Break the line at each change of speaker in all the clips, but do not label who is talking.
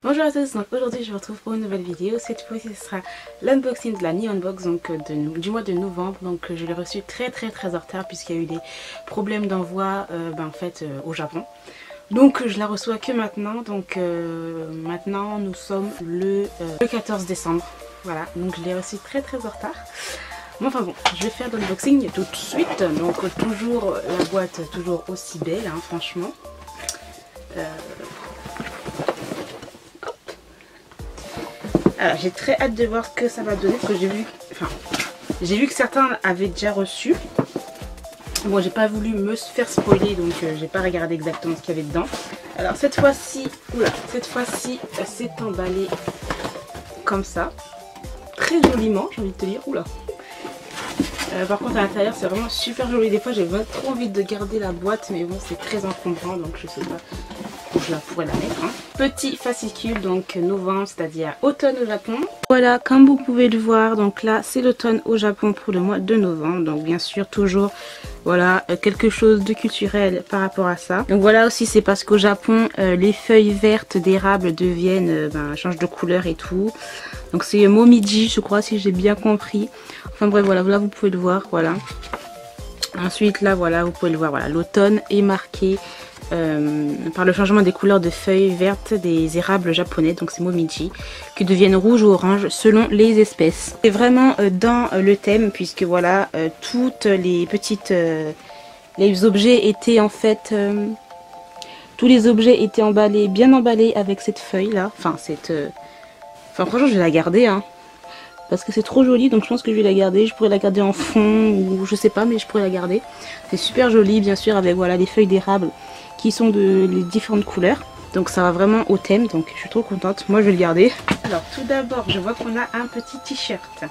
Bonjour à tous, donc aujourd'hui je vous retrouve pour une nouvelle vidéo. Cette fois-ci ce sera l'unboxing de la Neon Box donc du mois de novembre. Donc je l'ai reçu très en retard puisqu'il y a eu des problèmes d'envoi au Japon. Donc je la reçois que maintenant, donc maintenant nous sommes le 14 décembre. Voilà, donc je l'ai reçu très en retard. Bon, enfin bon, je vais faire l'unboxing tout de suite. Donc toujours la boîte toujours aussi belle, hein, franchement. Alors j'ai très hâte de voir ce que ça va donner parce que j'ai vu que certains avaient déjà reçu. Bon, j'ai pas voulu me faire spoiler, donc j'ai pas regardé exactement ce qu'il y avait dedans. Alors cette fois-ci, c'est emballé comme ça, très joliment, j'ai envie de te dire. Oula. Par contre à l'intérieur c'est vraiment super joli. Des fois j'ai trop envie de garder la boîte, mais bon c'est très encombrant, donc je sais pas où je pourrais la mettre. Hein. Petit fascicule, donc novembre, c'est-à-dire automne au Japon. Voilà, comme vous pouvez le voir, donc là c'est l'automne au Japon pour le mois de novembre. Donc bien sûr toujours, voilà, quelque chose de culturel par rapport à ça. Donc voilà aussi, c'est parce qu'au Japon, les feuilles vertes d'érable deviennent, changent de couleur et tout. Donc c'est Momiji, je crois, si j'ai bien compris. Enfin bref, voilà, là vous pouvez le voir, voilà. Ensuite là, voilà, vous pouvez le voir, voilà, l'automne est marqué par le changement des couleurs de feuilles vertes des érables japonais, donc c'est Momiji, qui deviennent rouges ou oranges selon les espèces. C'est vraiment dans le thème, puisque voilà, toutes les petites les objets étaient en fait tous les objets étaient emballés, bien emballés avec cette feuille là, enfin franchement je vais la garder, hein, parce que c'est trop joli, donc je pense que je vais la garder. Je pourrais la garder en fond ou je sais pas, mais je pourrais la garder. C'est super joli, bien sûr, avec voilà les feuilles d'érable qui sont de les différentes couleurs. Donc ça va vraiment au thème, donc je suis trop contente. Moi je vais le garder. Alors tout d'abord je vois qu'on a un petit t-shirt.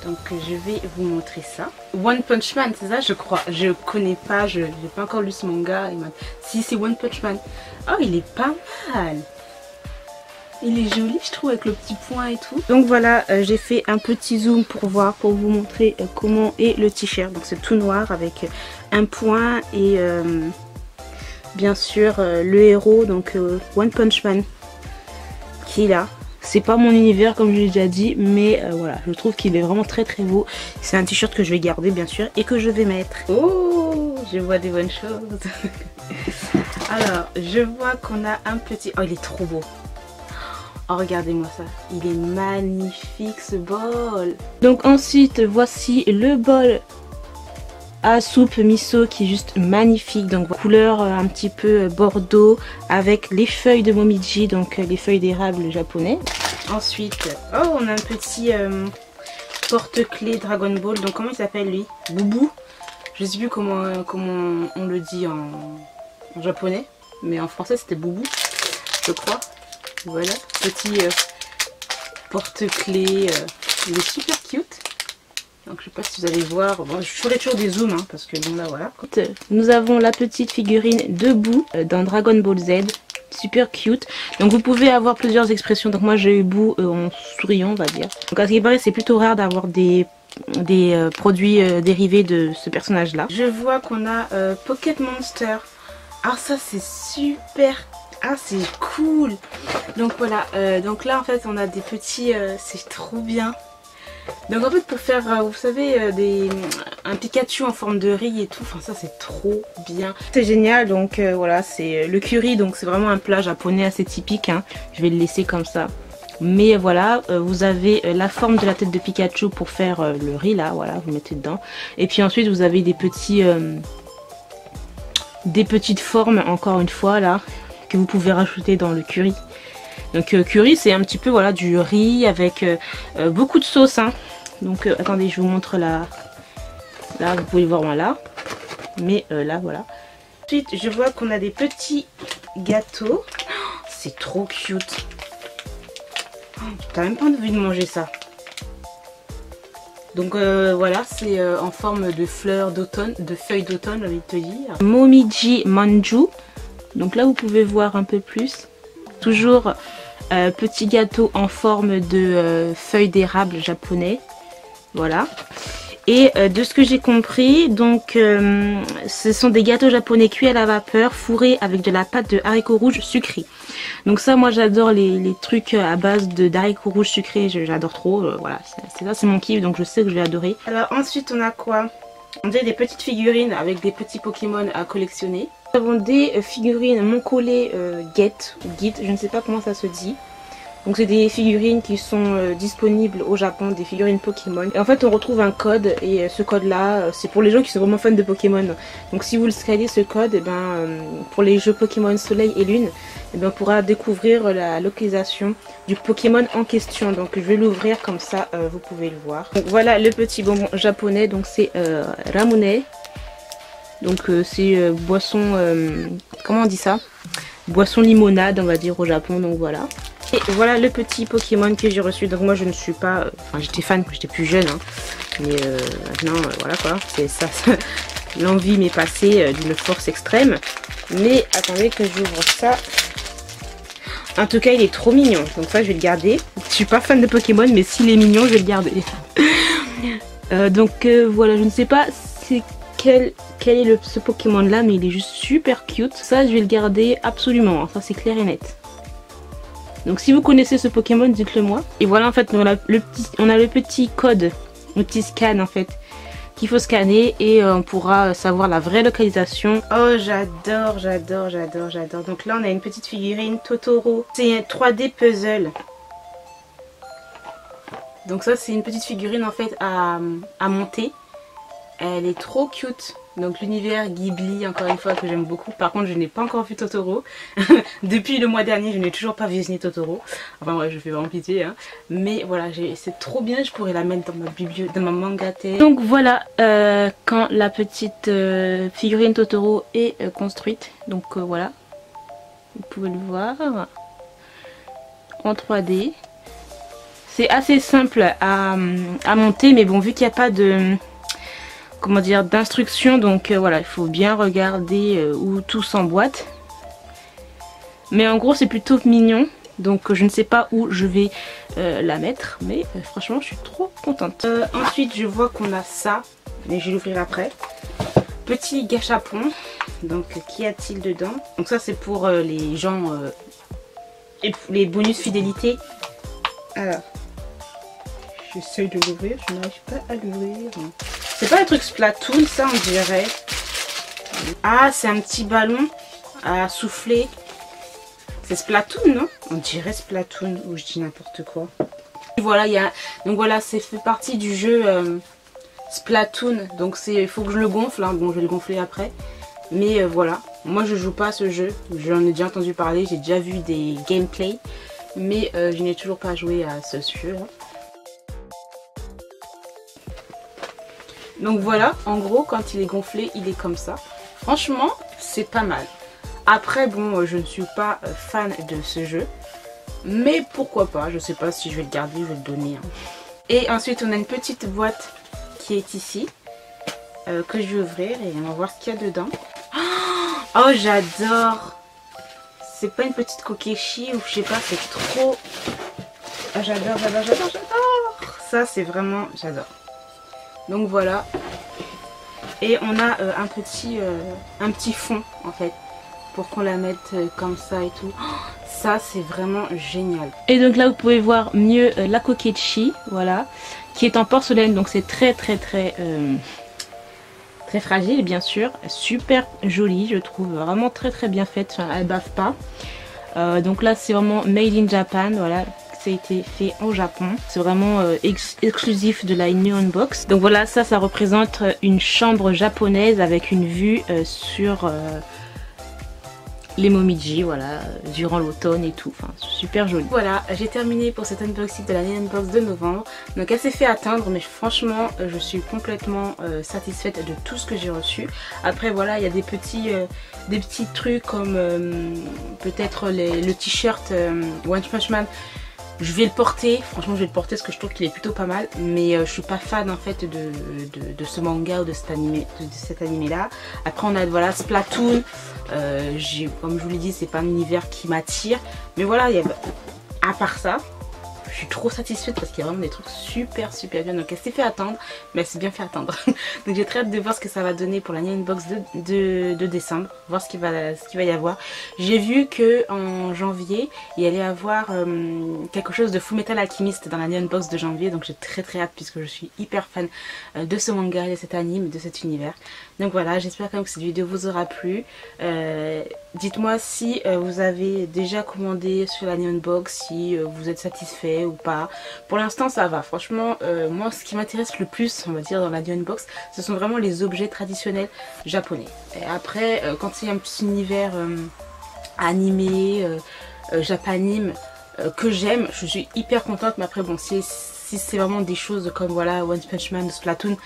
Donc je vais vous montrer ça. One Punch Man, c'est ça je crois. Je connais pas, je n'ai pas encore lu ce manga. Si c'est One Punch Man. Oh il est pas mal. Il est joli je trouve avec le petit point et tout. Donc voilà, j'ai fait un petit zoom pour voir, pour vous montrer comment est le t-shirt. Donc c'est tout noir avec un point et bien sûr le héros, donc One Punch Man qui est là. C'est pas mon univers comme je l'ai déjà dit, mais voilà, je trouve qu'il est vraiment très beau. C'est un t-shirt que je vais garder bien sûr et que je vais mettre. Oh, je vois des bonnes choses. Alors, je vois qu'on a un petit... Oh, il est trop beau. Oh, regardez-moi ça, il est magnifique ce bol. Donc ensuite, voici le bol à soupe miso qui est juste magnifique. Donc couleur un petit peu bordeaux avec les feuilles de Momiji, donc les feuilles d'érable japonais. Ensuite, oh, on a un petit porte-clés Dragon Ball. Donc comment il s'appelle lui? Boubou. Je sais plus comment on le dit en japonais, mais en français c'était Boubou, je crois. Voilà, petit porte-clés, il est super cute. Donc je sais pas si vous allez voir, bon, je ferai toujours des zooms, hein, parce que bon là voilà. Nous avons la petite figurine de Boo dans Dragon Ball Z, super cute. Donc vous pouvez avoir plusieurs expressions, donc moi j'ai eu Boo en souriant on va dire. Donc à ce qui paraît c'est plutôt rare d'avoir des produits dérivés de ce personnage là. Je vois qu'on a Pocket Monster. Ah ça c'est super. Ah c'est cool. Donc voilà, donc là en fait on a des petits, c'est trop bien. Donc en fait pour faire, vous savez, un Pikachu en forme de riz et tout, enfin ça c'est trop bien. C'est génial, donc voilà, c'est le curry, donc c'est vraiment un plat japonais assez typique, hein. Je vais le laisser comme ça. Mais voilà, vous avez la forme de la tête de Pikachu pour faire le riz là, voilà, vous mettez dedans. Et puis ensuite vous avez des petites formes, encore une fois là, que vous pouvez rajouter dans le curry. Donc curry c'est un petit peu voilà du riz avec beaucoup de sauce, hein. Donc attendez je vous montre là vous pouvez le voir là, mais là voilà. Ensuite je vois qu'on a des petits gâteaux. Oh, c'est trop cute. Oh, t'as même pas envie de manger ça. Donc voilà, c'est en forme de fleurs d'automne, de feuilles d'automne, j'ai envie de te dire. Momiji Manju. Donc là vous pouvez voir un peu plus. Toujours petit gâteau en forme de feuilles d'érable japonais. Voilà. Et de ce que j'ai compris, donc ce sont des gâteaux japonais cuits à la vapeur, fourrés avec de la pâte de haricots rouges sucrés. Donc ça, moi j'adore les trucs à base d'haricots rouges sucrés, j'adore trop. Voilà, c'est mon kiff, donc je sais que je vais adorer. Alors ensuite on a quoi? On a des petites figurines avec des petits Pokémon à collectionner. Nous avons des figurines Moncolé Get ou Git, je ne sais pas comment ça se dit. Donc c'est des figurines qui sont disponibles au Japon, des figurines Pokémon. Et en fait on retrouve un code et ce code là c'est pour les gens qui sont vraiment fans de Pokémon. Donc si vous le scannez ce code, et ben, pour les jeux Pokémon Soleil et Lune, et ben, on pourra découvrir la localisation du Pokémon en question. Donc je vais l'ouvrir comme ça, vous pouvez le voir. Donc voilà le petit bonbon japonais, donc c'est Ramune. Donc c'est boisson, comment on dit ça? Boisson limonade on va dire au Japon, donc voilà. Et voilà le petit Pokémon que j'ai reçu. Donc moi je ne suis pas, enfin j'étais fan quand j'étais plus jeune, hein. Mais maintenant voilà quoi, c'est ça, l'envie m'est passée d'une force extrême. Mais attendez que j'ouvre ça. En tout cas il est trop mignon, donc ça je vais le garder. Je suis pas fan de Pokémon mais s'il est mignon je vais le garder. Donc voilà, je ne sais pas c'est quel est ce Pokémon là, mais il est juste super cute. Ça je vais le garder absolument, hein. Ça c'est clair et net. Donc si vous connaissez ce Pokémon, dites-le moi. Et voilà en fait on a le petit code, le petit scan en fait qu'il faut scanner et on pourra savoir la vraie localisation. Oh j'adore, j'adore, j'adore, j'adore. Donc là on a une petite figurine Totoro. C'est un 3D puzzle. Donc ça c'est une petite figurine en fait à monter. Elle est trop cute. Donc l'univers Ghibli, encore une fois, que j'aime beaucoup. Par contre je n'ai pas encore vu Totoro. Depuis le mois dernier je n'ai toujours pas visionné Totoro. Enfin ouais, je fais vraiment pitié, hein. Mais voilà, c'est trop bien, je pourrais la mettre dans ma bibliothèque, dans ma mangatech. Donc voilà quand la petite figurine Totoro est construite. Donc voilà, vous pouvez le voir en 3D. C'est assez simple à monter, mais bon, vu qu'il n'y a pas de... comment dire, d'instructions, donc voilà, il faut bien regarder où tout s'emboîte. Mais en gros c'est plutôt mignon, donc je ne sais pas où je vais la mettre, mais franchement je suis trop contente. Ensuite je vois qu'on a ça, mais je vais l'ouvrir après. Petit gâchapon, donc qu'y a-t-il dedans? Donc ça c'est pour les gens, les bonus fidélité. Alors, j'essaie de l'ouvrir, je n'arrive pas à l'ouvrir. C'est pas un truc Splatoon ça on dirait. Ah c'est un petit ballon à souffler. C'est Splatoon non? On dirait Splatoon ou je dis n'importe quoi. Voilà, donc voilà, c'est fait partie du jeu Splatoon. Donc il faut que je le gonfle, hein. Bon je vais le gonfler après. Mais voilà, moi je joue pas à ce jeu. J'en ai déjà entendu parler, j'ai déjà vu des gameplays. Mais je n'ai toujours pas joué à ce jeu hein. Donc voilà, en gros, quand il est gonflé, il est comme ça. Franchement, c'est pas mal. Après, bon, je ne suis pas fan de ce jeu. Mais pourquoi pas, je sais pas si je vais le garder, je vais le donner. Hein. Et ensuite, on a une petite boîte qui est ici. Que je vais ouvrir et on va voir ce qu'il y a dedans. Oh, j'adore! C'est pas une petite kokeshi ou je sais pas, c'est trop... Oh, j'adore, j'adore, j'adore, j'adore! Ça, c'est vraiment... j'adore. Donc voilà, et on a un petit fond en fait pour qu'on la mette comme ça et tout. Oh, ça c'est vraiment génial. Et donc là vous pouvez voir mieux la kokeshi, voilà, qui est en porcelaine, donc c'est très fragile bien sûr, super jolie je trouve, vraiment très bien faite, enfin, elle bave pas. Donc là c'est vraiment made in Japan, voilà. Ça a été fait au Japon, c'est vraiment exclusif de la Neon Box. Donc voilà, ça représente une chambre japonaise avec une vue sur les Momiji, voilà, durant l'automne et tout, enfin super joli. Voilà, j'ai terminé pour cet unboxing de la Neon Box de novembre. Donc elle s'est fait attendre, mais franchement je suis complètement satisfaite de tout ce que j'ai reçu. Après voilà, il y a des petits trucs comme peut-être le t-shirt One Punch Man. Je vais le porter, franchement je vais le porter parce que je trouve qu'il est plutôt pas mal. Mais je suis pas fan en fait de ce manga ou de cet anime là. Après on a voilà Splatoon, comme je vous l'ai dit c'est pas un univers qui m'attire. Mais voilà, à part ça, je suis trop satisfaite parce qu'il y a vraiment des trucs super bien. Donc elle s'est fait attendre, mais elle s'est bien fait attendre. Donc j'ai très hâte de voir ce que ça va donner pour la Neon Box de décembre, voir ce qu'il va y avoir. J'ai vu que en janvier il y allait avoir quelque chose de Fullmetal Alchemist dans la Neon Box de janvier, donc j'ai très hâte puisque je suis hyper fan de ce manga, de cet anime, de cet univers. Donc voilà, j'espère quand même que cette vidéo vous aura plu. Dites-moi si vous avez déjà commandé sur la Neon Box, si vous êtes satisfait ou pas. Pour l'instant ça va, franchement moi ce qui m'intéresse le plus, on va dire, dans la Neon Box, ce sont vraiment les objets traditionnels japonais. Et après quand il y a un petit univers animé, japanime, que j'aime, je suis hyper contente. Mais après bon, si c'est vraiment des choses comme voilà One Punch Man, Splatoon,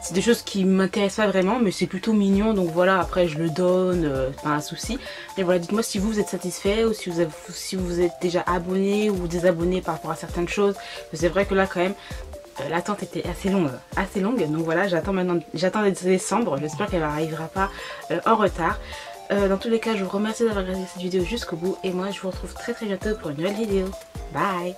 c'est des choses qui m'intéressent pas vraiment, mais c'est plutôt mignon, donc voilà, après je le donne, pas un souci. Mais voilà, dites-moi si vous êtes satisfait ou si vous êtes déjà abonné ou désabonné par rapport à certaines choses. C'est vrai que là quand même l'attente était assez longue, donc voilà, j'attends décembre, j'espère qu'elle n'arrivera pas en retard. Dans tous les cas, je vous remercie d'avoir regardé cette vidéo jusqu'au bout et moi je vous retrouve très bientôt pour une nouvelle vidéo. Bye!